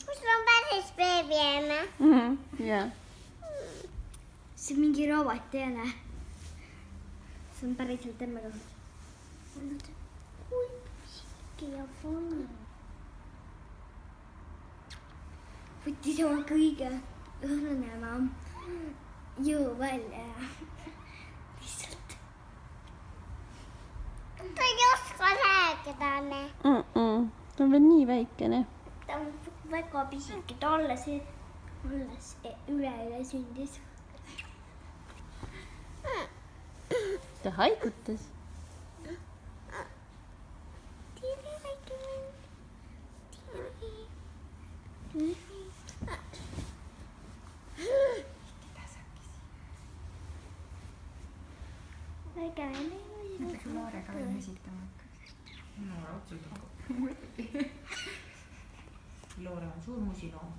Kus on päris beebi emme? Jah. See on mingi robot ei ole. See on päriselt emme kohus. Kui pisike ja funny. Võttis oma kõige õrnema jõu välja ja lihtsalt. Ta ei oska rääkida, ne. Ta on veel nii väikene. Ta on väga pisike, ta alles üle sündis. Ta haigutas. Näiteks Laarega võin esitama. Laura otsustab. Laura on suur musiloom.